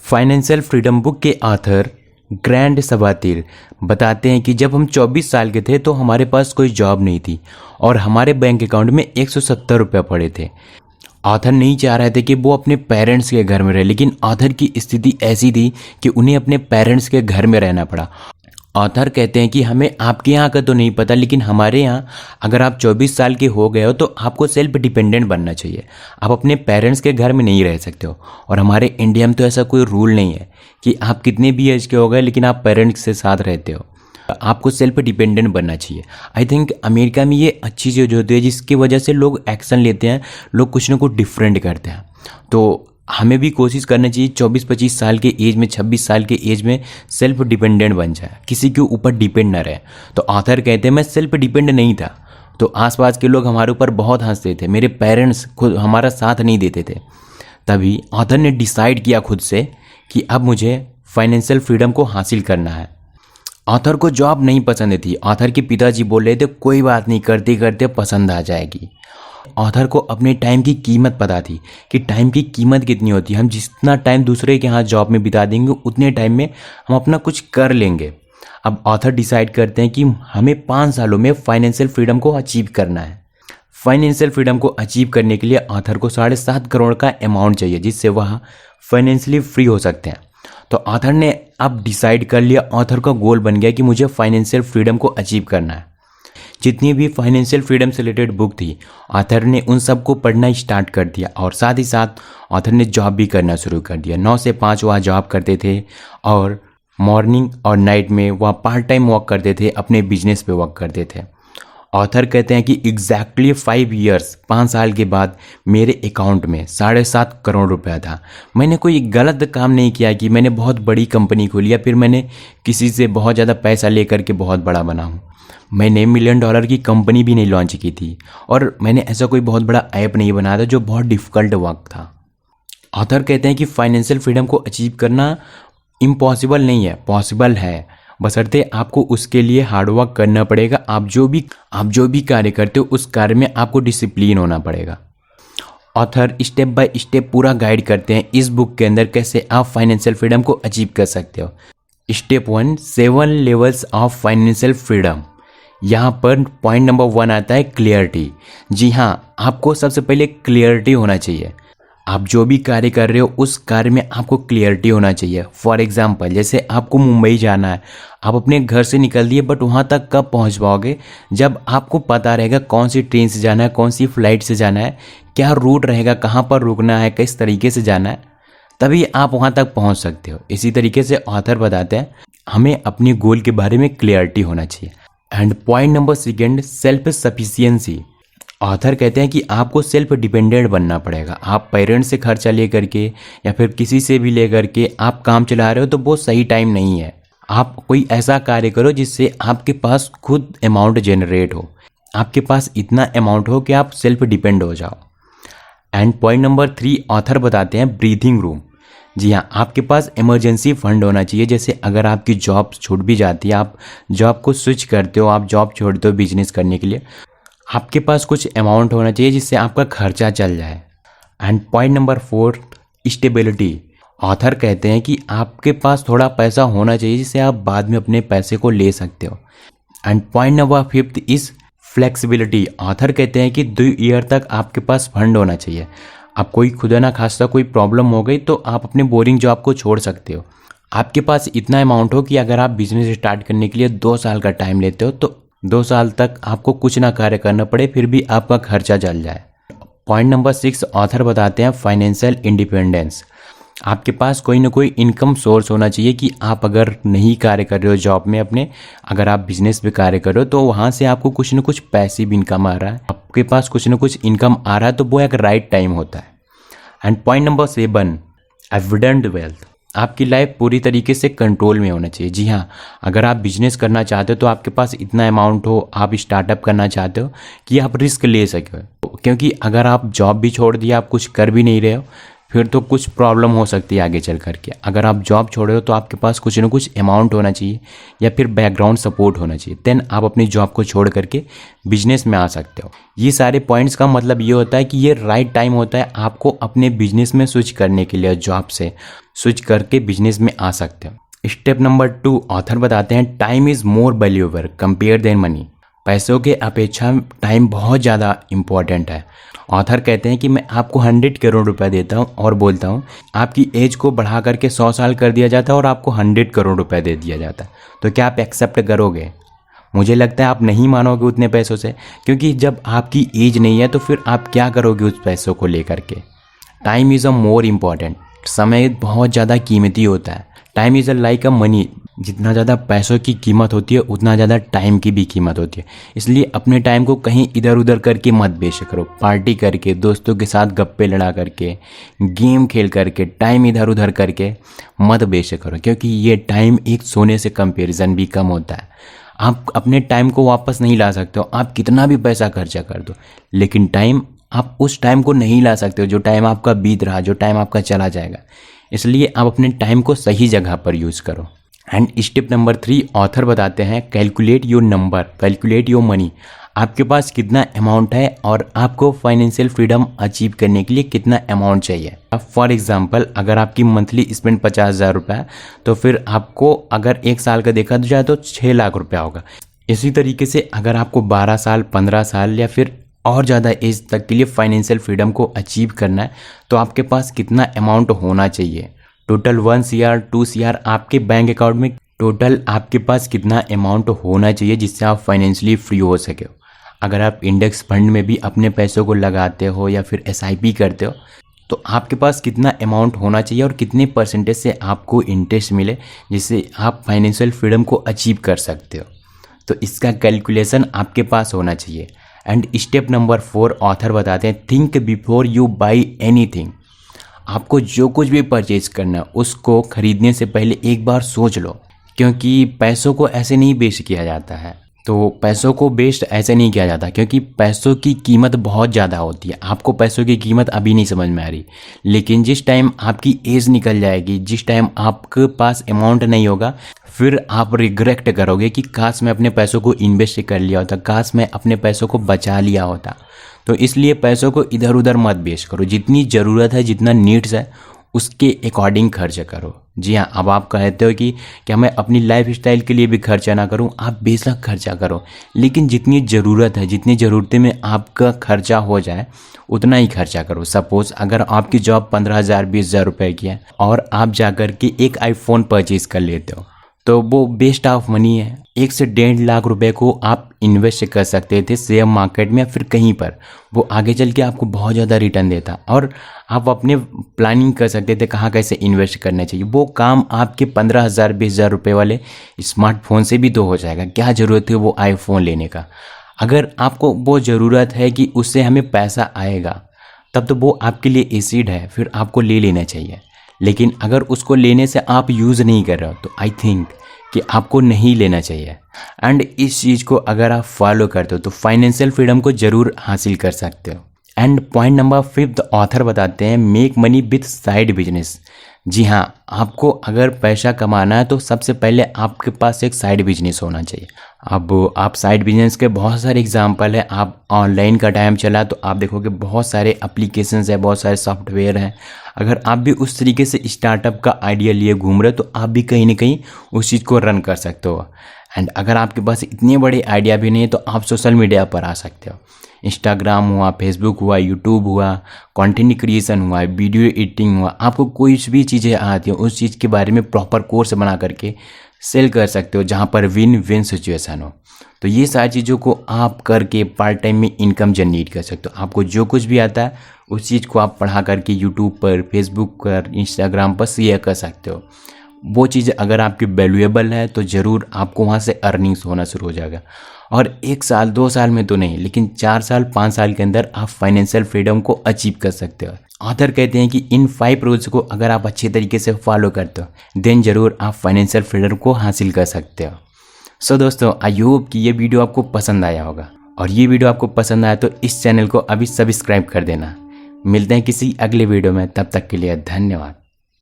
Financial freedom book के author grand सबातिर बताते हैं कि जब हम 24 साल के थे तो हमारे पास कोई जॉब नहीं थी और हमारे बैंक अकाउंट में 170 रुपये पड़े थे। ऑथर नहीं चाह रहे थे कि वो अपने पेरेंट्स के घर में रहे, लेकिन ऑथर की स्थिति ऐसी थी कि उन्हें अपने पेरेंट्स के घर में रहना पड़ा। ऑथर कहते हैं कि हमें आपके यहाँ का तो नहीं पता, लेकिन हमारे यहाँ अगर आप 24 साल के हो गए हो तो आपको सेल्फ डिपेंडेंट बनना चाहिए। आप अपने पेरेंट्स के घर में नहीं रह सकते हो। और हमारे इंडिया में तो ऐसा कोई रूल नहीं है कि आप कितने भी एज के हो गए लेकिन आप पेरेंट्स के साथ रहते हो। आपको सेल्फ डिपेंडेंट बनना चाहिए। आई थिंक अमेरिका में ये अच्छी चीज़ होती है जिसकी वजह से लोग एक्शन लेते हैं, लोग कुछ ना कुछ डिफरेंट करते हैं। तो हमें भी कोशिश करनी चाहिए 24-25 साल के एज में, 26 साल के एज में सेल्फ डिपेंडेंट बन जाए, किसी के ऊपर डिपेंड ना रहे। तो ऑथर कहते हैं मैं सेल्फ डिपेंड नहीं था तो आसपास के लोग हमारे ऊपर बहुत हंसते थे, मेरे पेरेंट्स खुद हमारा साथ नहीं देते थे। तभी ऑथर ने डिसाइड किया खुद से कि अब मुझे फाइनेंशियल फ्रीडम को हासिल करना है। ऑथर को जॉब नहीं पसंद थी। ऑथर के पिताजी बोल रहे थे कोई बात नहीं, करते करते पसंद आ जाएगी। ऑथर को अपने टाइम की कीमत पता थी कि टाइम की कीमत कितनी होती है। हम जितना टाइम दूसरे के यहाँ जॉब में बिता देंगे उतने टाइम में हम अपना कुछ कर लेंगे। अब ऑथर डिसाइड करते हैं कि हमें 5 सालों में फाइनेंशियल फ्रीडम को अचीव करना है। फाइनेंशियल फ्रीडम को अचीव करने के लिए ऑथर को 7.5 करोड़ का अमाउंट चाहिए जिससे वह फाइनेंशियली फ्री हो सकते हैं। तो ऑथर ने अब डिसाइड कर लिया, ऑथर का गोल बन गया कि मुझे फाइनेंशियल फ्रीडम को अचीव करना है। जितनी भी फाइनेंशियल फ्रीडम से रिलेटेड बुक थी ऑथर ने उन सबको पढ़ना स्टार्ट कर दिया और साथ ही साथ ऑथर ने जॉब भी करना शुरू कर दिया। 9 से 5 वह जॉब करते थे और मॉर्निंग और नाइट में वह पार्ट टाइम वर्क करते थे, अपने बिजनेस पे वर्क करते थे। ऑथर कहते हैं कि एग्जैक्टली 5 ईयर्स 5 साल के बाद मेरे अकाउंट में 7.5 करोड़ रुपया था। मैंने कोई गलत काम नहीं किया कि मैंने बहुत बड़ी कंपनी खोली या फिर मैंने किसी से बहुत ज़्यादा पैसा लेकर के बहुत बड़ा बना हूँ। मैंने $1 मिलियन की कंपनी भी नहीं लॉन्च की थी और मैंने ऐसा कोई बहुत बड़ा ऐप नहीं बनाया था जो बहुत डिफ़िकल्ट वर्क था। ऑथर कहते हैं कि फाइनेंशियल फ्रीडम को अचीव करना इम्पॉसिबल नहीं है, पॉसिबल है, बशर्ते आपको उसके लिए हार्डवर्क करना पड़ेगा। आप जो भी कार्य करते हो उस कार्य में आपको डिसिप्लिन होना पड़ेगा। ऑथर स्टेप बाय स्टेप पूरा गाइड करते हैं इस बुक के अंदर कैसे आप फाइनेंशियल फ्रीडम को अचीव कर सकते हो। Step 1, 7 levels of financial freedom. यहाँ पर पॉइंट नंबर 1 आता है क्लियरिटी। जी हाँ, आपको सबसे पहले क्लियरिटी होना चाहिए। आप जो भी कार्य कर रहे हो उस कार्य में आपको क्लियरिटी होना चाहिए। फॉर एग्जांपल जैसे आपको मुंबई जाना है, आप अपने घर से निकल दिए बट वहाँ तक कब पहुँच पाओगे जब आपको पता रहेगा कौन सी ट्रेन से जाना है, कौन सी फ्लाइट से जाना है, क्या रूट रहेगा, कहाँ पर रुकना है, किस तरीके से जाना है, तभी आप वहाँ तक पहुँच सकते हो। इसी तरीके से ऑथर बताते हैं हमें अपने गोल के बारे में क्लियरिटी होना चाहिए। And point number 2, self sufficiency. Author कहते हैं कि आपको सेल्फ डिपेंडेंट बनना पड़ेगा। आप पेरेंट्स से खर्चा ले करके या फिर किसी से भी ले करके आप काम चला रहे हो तो वो सही टाइम नहीं है। आप कोई ऐसा कार्य करो जिससे आपके पास खुद अमाउंट जनरेट हो, आपके पास इतना अमाउंट हो कि आप सेल्फ डिपेंड हो जाओ। एंड पॉइंट नंबर 3 ऑथर बताते हैं ब्रीथिंग रूम। जी हाँ, आपके पास इमरजेंसी फंड होना चाहिए। जैसे अगर आपकी जॉब छूट भी जाती है, आप जॉब को स्विच करते हो, आप जॉब छोड़ते हो बिजनेस करने के लिए, आपके पास कुछ अमाउंट होना चाहिए जिससे आपका खर्चा चल जाए। And point number 4, stability. Author कहते हैं कि आपके पास थोड़ा पैसा होना चाहिए जिससे आप बाद में अपने पैसे को ले सकते हो। And point number 5 is flexibility. Author कहते हैं कि 2 ईयर तक आपके पास फंड होना चाहिए। आप कोई खुदा ना खास्ता कोई प्रॉब्लम हो गई तो आप अपने बोरिंग जॉब को छोड़ सकते हो। आपके पास इतना अमाउंट हो कि अगर आप बिजनेस स्टार्ट करने के लिए 2 साल का टाइम लेते हो तो 2 साल तक आपको कुछ ना कार्य करना पड़े, फिर भी आपका खर्चा चल जाए। पॉइंट नंबर 6 ऑथर बताते हैं फाइनेंशियल इंडिपेंडेंस। आपके पास कोई ना कोई इनकम सोर्स होना चाहिए कि आप अगर नहीं कार्य कर रहे हो जॉब में अपने, अगर आप बिजनेस पे कार्य कर रहे हो तो वहाँ से आपको कुछ ना कुछ पैसिव इनकम आ रहा है, आपके पास कुछ ना कुछ इनकम आ रहा है, तो वो एक राइट टाइम होता है। And point number 7 evident wealth. आपकी लाइफ पूरी तरीके से कंट्रोल में होना चाहिए। जी हाँ, अगर आप बिजनेस करना चाहते हो तो आपके पास इतना अमाउंट हो, आप स्टार्टअप करना चाहते हो कि आप रिस्क ले सको। क्योंकि अगर आप जॉब भी छोड़ दिया, आप कुछ कर भी नहीं रहे हो, फिर तो कुछ प्रॉब्लम हो सकती है आगे चल करके। अगर आप जॉब छोड़ रहे हो तो आपके पास कुछ ना कुछ अमाउंट होना चाहिए या फिर बैकग्राउंड सपोर्ट होना चाहिए, देन आप अपनी जॉब को छोड़ करके बिजनेस में आ सकते हो। ये सारे पॉइंट्स का मतलब ये होता है कि ये राइट टाइम होता है आपको अपने बिजनेस में स्विच करने के लिए, जॉब से स्विच करके बिजनेस में आ सकते हो। स्टेप नंबर 2 ऑथर बताते हैं time is more valuable compare than money. पैसों के अपेक्षा टाइम बहुत ज़्यादा इम्पॉर्टेंट है। ऑथर कहते हैं कि मैं आपको 100 करोड़ रुपए देता हूँ और बोलता हूँ आपकी एज को बढ़ा करके 100 साल कर दिया जाता है और आपको 100 करोड़ रुपए दे दिया जाता है, तो क्या आप एक्सेप्ट करोगे? मुझे लगता है आप नहीं मानोगे उतने पैसों से, क्योंकि जब आपकी एज नहीं है तो फिर आप क्या करोगे उस पैसों को लेकर के। Time is a more important. समय बहुत ज़्यादा कीमती होता है। Time is a like a money. जितना ज़्यादा पैसों की कीमत होती है उतना ज़्यादा टाइम की भी कीमत होती है। इसलिए अपने टाइम को कहीं इधर उधर करके मत वेस्ट करो। पार्टी करके, दोस्तों के साथ गप्पे लड़ा करके, गेम खेल करके, टाइम इधर उधर करके मत वेस्ट करो, क्योंकि ये टाइम एक सोने से कंपेरिजन भी कम होता है। आप अपने टाइम को वापस नहीं ला सकते हो, आप कितना भी पैसा खर्चा कर दो, लेकिन टाइम, आप उस टाइम को नहीं ला सकते हो जो टाइम आपका बीत रहा, जो टाइम आपका चला जाएगा। इसलिए आप अपने टाइम को सही जगह पर यूज़ करो। एंड स्टेप नंबर 3 ऑथर बताते हैं calculate your number, calculate your money. आपके पास कितना अमाउंट है और आपको फाइनेंशियल फ्रीडम अचीव करने के लिए कितना अमाउंट चाहिए। अब फॉर एग्जांपल अगर आपकी मंथली स्पेंड 50,000 रुपये है तो फिर आपको अगर 1 साल का देखा जाए तो 6 लाख रुपया होगा। इसी तरीके से अगर आपको 12 साल, 15 साल या फिर और ज़्यादा एज तक के लिए फाइनेंशियल फ्रीडम को अचीव करना है तो आपके पास कितना अमाउंट होना चाहिए। टोटल 1 CR 2 CR आपके बैंक अकाउंट में टोटल आपके पास कितना अमाउंट होना चाहिए जिससे आप फाइनेंशियली फ्री हो सके। अगर आप इंडेक्स फंड में भी अपने पैसों को लगाते हो या फिर SIP करते हो तो आपके पास कितना अमाउंट होना चाहिए और कितने परसेंटेज से आपको इंटरेस्ट मिले जिससे आप फाइनेंशियल फ्रीडम को अचीव कर सकते हो। तो इसका कैलकुलेशन आपके पास होना चाहिए। एंड स्टेप नंबर 4 ऑथर बताते हैं think before you by anything. आपको जो कुछ भी परचेज करना है उसको खरीदने से पहले एक बार सोच लो, क्योंकि पैसों को ऐसे नहीं वेस्ट किया जाता है। तो पैसों को वेस्ट ऐसे नहीं किया जाता क्योंकि पैसों की कीमत बहुत ज़्यादा होती है। आपको पैसों की कीमत अभी नहीं समझ में आ रही, लेकिन जिस टाइम आपकी एज निकल जाएगी, जिस टाइम आपके पास अमाउंट नहीं होगा, फिर आप रिग्रेट करोगे कि काश मैं अपने पैसों को इन्वेस्ट कर लिया होता, काश मैं अपने पैसों को बचा लिया होता। तो इसलिए पैसों को इधर उधर मत वेस्ट करो। जितनी ज़रूरत है, जितना नीड्स है, उसके अकॉर्डिंग खर्च करो। जी हाँ, अब आप कहते हो कि क्या मैं अपनी लाइफ स्टाइल के लिए भी खर्चा ना करूं? आप बेशक खर्चा करो, लेकिन जितनी ज़रूरत है, जितनी ज़रूरतें में आपका खर्चा हो जाए उतना ही खर्चा करो। सपोज़ अगर आपकी जॉब 15,000 20,000 रुपये की है और आप जाकर के एक आईफोन परचेज़ कर लेते हो तो वो वेस्ट ऑफ मनी है। 1 से 1.5 लाख रुपए को आप इन्वेस्ट कर सकते थे शेयर मार्केट में या फिर कहीं पर, वो आगे चल के आपको बहुत ज़्यादा रिटर्न देता और आप अपने प्लानिंग कर सकते थे कहाँ कैसे इन्वेस्ट करना चाहिए। वो काम आपके 15,000 20,000 रुपये वाले स्मार्टफोन से भी तो हो जाएगा। क्या ज़रूरत है वो आईफोन लेने का? अगर आपको वो ज़रूरत है कि उससे हमें पैसा आएगा तब तो वो आपके लिए एसिड है, फिर आपको ले लेना चाहिए। लेकिन अगर उसको लेने से आप यूज़ नहीं कर रहे हो तो आई थिंक कि आपको नहीं लेना चाहिए। एंड इस चीज़ को अगर आप फॉलो करते हो तो फाइनेंशियल फ्रीडम को ज़रूर हासिल कर सकते हो। एंड पॉइंट नंबर 5 ऑथर बताते हैं make money with side business. जी हाँ, आपको अगर पैसा कमाना है तो सबसे पहले आपके पास एक साइड बिजनेस होना चाहिए। अब आप साइड बिजनेस के बहुत सारे एग्जांपल हैं। आप ऑनलाइन का टाइम चला तो आप देखोगे बहुत सारे एप्लीकेशंस हैं, बहुत सारे सॉफ्टवेयर हैं। अगर आप भी उस तरीके से स्टार्टअप का आइडिया लिए घूम रहे हो तो आप भी कहीं ना कहीं उस चीज़ को रन कर सकते हो। एंड अगर आपके पास इतने बड़े आइडिया भी नहीं है तो आप सोशल मीडिया पर आ सकते हो। इंस्टाग्राम हुआ, फेसबुक हुआ, यूट्यूब हुआ, कंटेंट क्रिएशन हुआ, वीडियो एडिटिंग हुआ, आपको कोई भी चीज़ें आती हो उस चीज़ के बारे में प्रॉपर कोर्स बना करके सेल कर सकते हो जहाँ पर विन विन सिचुएशन हो। तो ये सारी चीज़ों को आप करके पार्ट टाइम में इनकम जनरेट कर सकते हो। आपको जो कुछ भी आता है उस चीज़ को आप पढ़ा करके यूट्यूब पर, फेसबुक पर, इंस्टाग्राम पर शेयर कर सकते हो। वो चीज़ अगर आपकी वैल्यूएबल है तो ज़रूर आपको वहाँ से अर्निंग्स होना शुरू हो जाएगा। और 1 साल 2 साल में तो नहीं, लेकिन 4 साल 5 साल के अंदर आप फाइनेंशियल फ्रीडम को अचीव कर सकते हो। ऑथर कहते हैं कि इन 5 रूल्स को अगर आप अच्छे तरीके से फॉलो करते हो देन ज़रूर आप फाइनेंशियल फ्रीडम को हासिल कर सकते हो। सो दोस्तों, आई होप कि ये वीडियो आपको पसंद आया होगा, और ये वीडियो आपको पसंद आया तो इस चैनल को अभी सब्सक्राइब कर देना। मिलते हैं किसी अगले वीडियो में, तब तक के लिए धन्यवाद।